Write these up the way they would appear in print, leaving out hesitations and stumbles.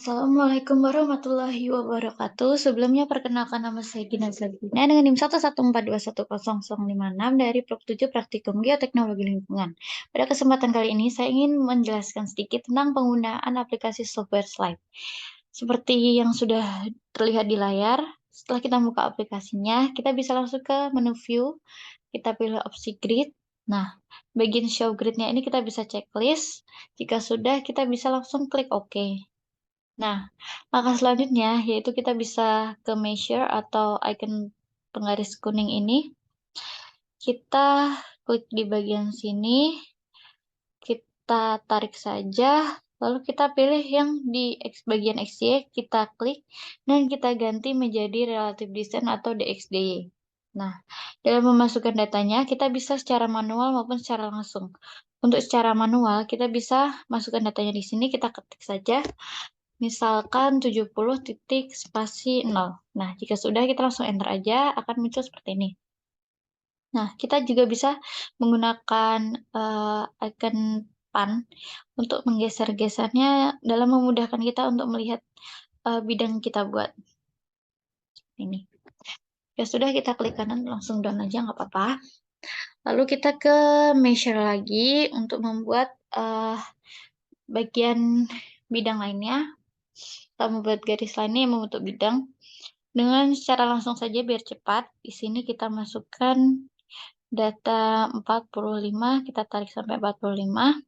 Assalamualaikum warahmatullahi wabarakatuh. Sebelumnya perkenalkan nama saya Gina Zalbina dengan NIM 114210056 dari Prok 7 Praktikum Geoteknologi Lingkungan. Pada kesempatan kali ini saya ingin menjelaskan sedikit tentang penggunaan aplikasi software slide. Seperti yang sudah terlihat di layar, setelah kita buka aplikasinya, kita bisa langsung ke menu view, kita pilih opsi grid. Nah, bagian show grid-nya ini kita bisa checklist. Jika sudah, kita bisa langsung klik OK. Nah, langkah selanjutnya yaitu kita bisa ke measure atau icon penggaris kuning ini. Kita klik di bagian sini, kita tarik saja, lalu kita pilih yang di bagian XY, kita klik, dan kita ganti menjadi relative distance atau DXDY. Nah, dalam memasukkan datanya, kita bisa secara manual maupun secara langsung. Untuk secara manual, kita bisa masukkan datanya di sini, kita ketik saja. Misalkan 70 titik spasi 0. Nah, jika sudah kita langsung enter aja, akan muncul seperti ini. Nah, kita juga bisa menggunakan icon pan untuk menggeser-gesernya dalam memudahkan kita untuk melihat bidang kita buat. Ini. Ya sudah, kita klik kanan, langsung down aja, nggak apa-apa. Lalu kita ke measure lagi untuk membuat bagian bidang lainnya. Kita membuat garis lainnya yang membentuk bidang. Dengan secara langsung saja biar cepat, di sini kita masukkan data 45, kita tarik sampai 45.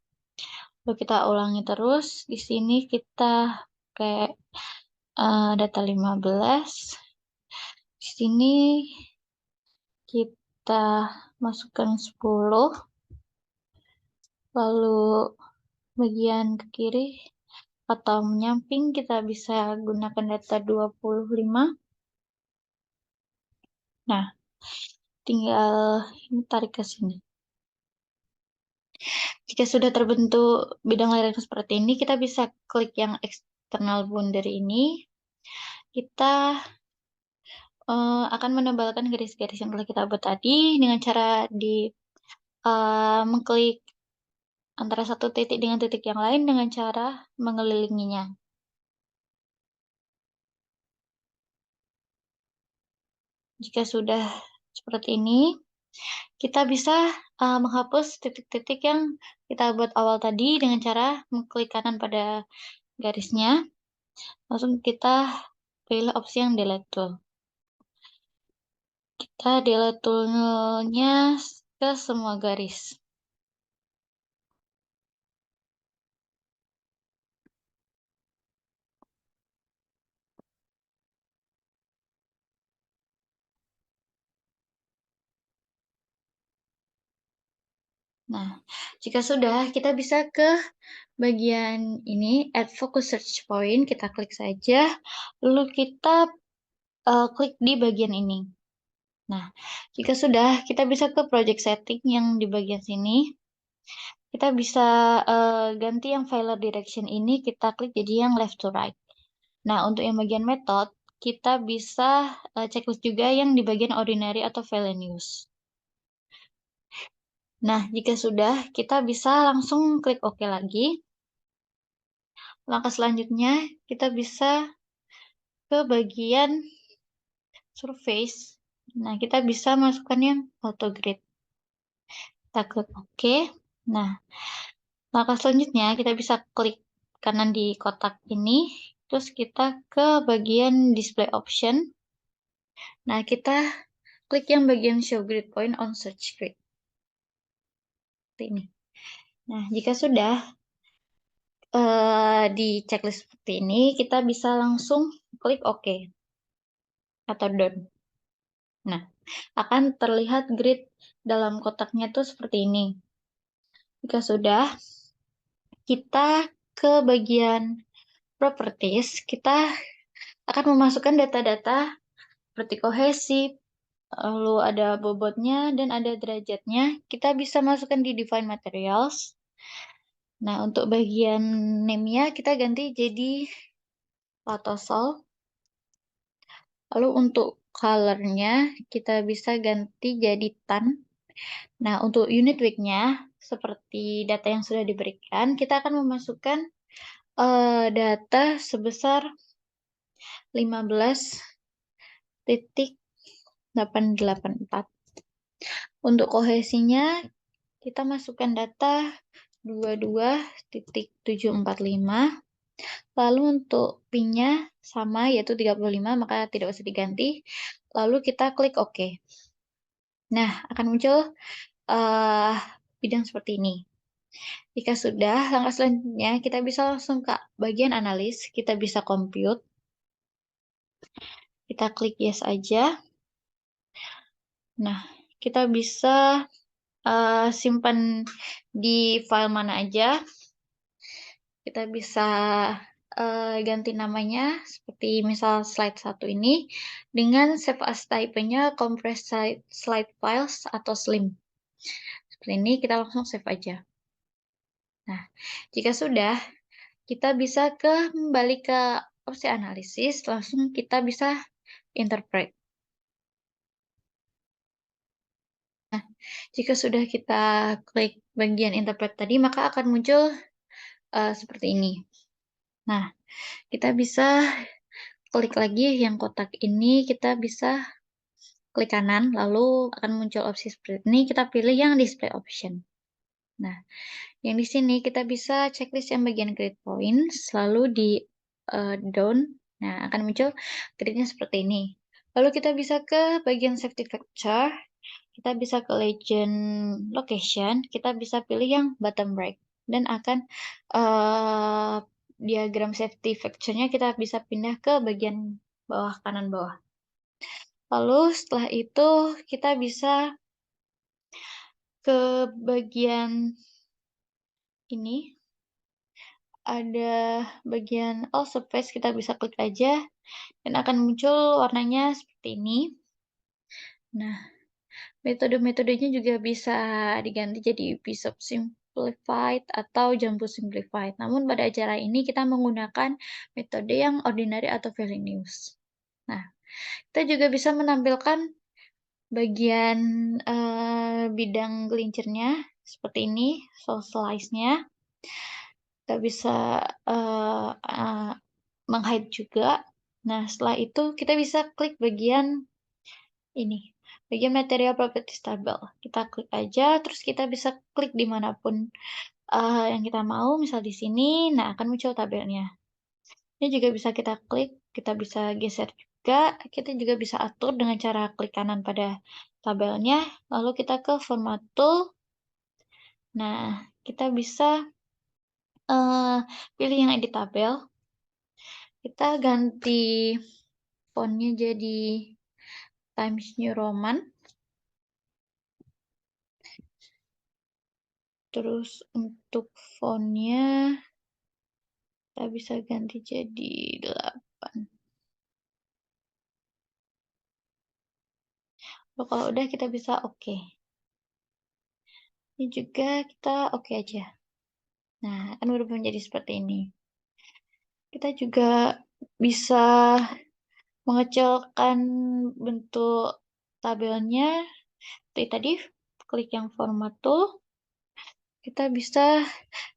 Lalu kita ulangi terus. Di sini kita pakai data 15. Di sini kita masukkan 10. Lalu bagian ke kiri atau menyamping kita bisa gunakan data 25. Nah, tinggal ini tarik ke sini. Jika sudah terbentuk bidang layar seperti ini, kita bisa klik yang external boundary ini. Kita akan menebalkan garis-garis yang telah kita buat tadi dengan cara mengklik antara satu titik dengan titik yang lain dengan cara mengelilinginya. Jika sudah seperti ini, kita bisa menghapus titik-titik yang kita buat awal tadi dengan cara mengklik kanan pada garisnya. Langsung kita pilih opsi yang delete tool. Kita delete toolnya ke semua garis. Nah, jika sudah, kita bisa ke bagian ini, add focus search point, kita klik saja, lalu kita klik di bagian ini. Nah, jika sudah, kita bisa ke project setting yang di bagian sini. Kita bisa ganti yang filer direction ini, kita klik jadi yang left to right. Nah, untuk yang bagian method, kita bisa checklist juga yang di bagian ordinary atau values. Nah, jika sudah, kita bisa langsung klik OK lagi. Langkah selanjutnya, kita bisa ke bagian surface. Nah, kita bisa masukkan yang auto grid. Kita klik OK. Nah, langkah selanjutnya kita bisa klik kanan di kotak ini. Terus kita ke bagian display option. Nah, kita klik yang bagian show grid point on search grid. Seperti ini. Nah, jika sudah di checklist seperti ini, kita bisa langsung klik OK atau done. Nah, akan terlihat grid dalam kotaknya tuh seperti ini. Jika sudah, kita ke bagian properties, kita akan memasukkan data-data seperti kohesi, lalu ada bobotnya dan ada derajatnya. Kita bisa masukkan di define materials. Nah, untuk bagian name-nya kita ganti jadi Latosol. Lalu untuk color-nya kita bisa ganti jadi tan. Nah, untuk unit weight-nya seperti data yang sudah diberikan, kita akan memasukkan data sebesar 15.884. Untuk kohesinya, kita masukkan data 22.745. Lalu untuk PIN-nya sama, yaitu 35, maka tidak usah diganti. Lalu kita klik OK. Nah, akan muncul bidang seperti ini. Jika sudah, langkah selanjutnya kita bisa langsung ke bagian analis. Kita bisa compute. Kita klik yes aja. Nah, kita bisa simpan di file mana aja. Kita bisa ganti namanya, seperti misal slide 1 ini, dengan save as type-nya compressed slide files atau slim. Seperti ini, kita langsung save aja. Nah, jika sudah, kita bisa kembali ke opsi analisis, langsung kita bisa interpret. Nah, jika sudah kita klik bagian interpret tadi, maka akan muncul seperti ini. Nah, kita bisa klik lagi yang kotak ini, kita bisa klik kanan, lalu akan muncul opsi seperti ini, kita pilih yang display option. Nah, yang di sini kita bisa checklist yang bagian grid points, lalu di down, nah akan muncul gridnya seperti ini. Lalu kita bisa ke bagian safety factor, kita bisa ke legend location, kita bisa pilih yang bottom right, dan akan diagram safety factor-nya kita bisa pindah ke bagian bawah kanan bawah. Lalu setelah itu kita bisa ke bagian ini, ada bagian all surface, kita bisa klik aja dan akan muncul warnanya seperti ini. Nah, metode-metodenya juga bisa diganti jadi Bishop Simplified atau Jumbo Simplified. Namun pada acara ini kita menggunakan metode yang ordinary atau Valenius. Nah, kita juga bisa menampilkan bagian bidang gelincirnya seperti ini, socialize-nya. Kita bisa meng-hide juga. Nah, setelah itu kita bisa klik bagian ini, bagian material properties table. Kita klik aja, terus kita bisa klik dimanapun yang kita mau, misal di sini, nah akan muncul tabelnya. Ini juga bisa kita klik, kita bisa geser juga, kita juga bisa atur dengan cara klik kanan pada tabelnya, lalu kita ke format tool. Nah, kita bisa pilih yang edit tabel. Kita ganti fontnya jadi Times New Roman. Terus untuk fontnya kita bisa ganti jadi 8. Lalu kalau udah kita bisa oke. Ini juga kita oke aja. Nah, akan berubah menjadi seperti ini. Kita juga bisa mengecilkan bentuk tabelnya. Seperti tadi, klik yang format tool. Kita bisa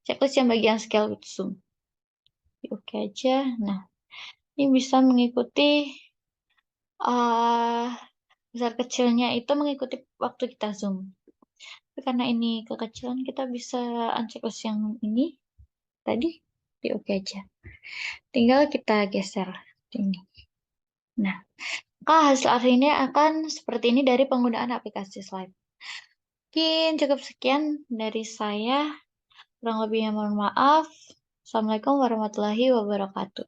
checklist yang bagian scale with zoom. Oke aja. Nah, ini bisa mengikuti besar kecilnya itu mengikuti waktu kita zoom. Tapi karena ini kekecilan, kita bisa unchecklist yang ini tadi di oke aja. Tinggal kita geser ini. Nah, maka hasil akhirnya akan seperti ini dari penggunaan aplikasi Slide. Mungkin cukup sekian dari saya. Kurang lebihnya mohon maaf. Assalamualaikum warahmatullahi wabarakatuh.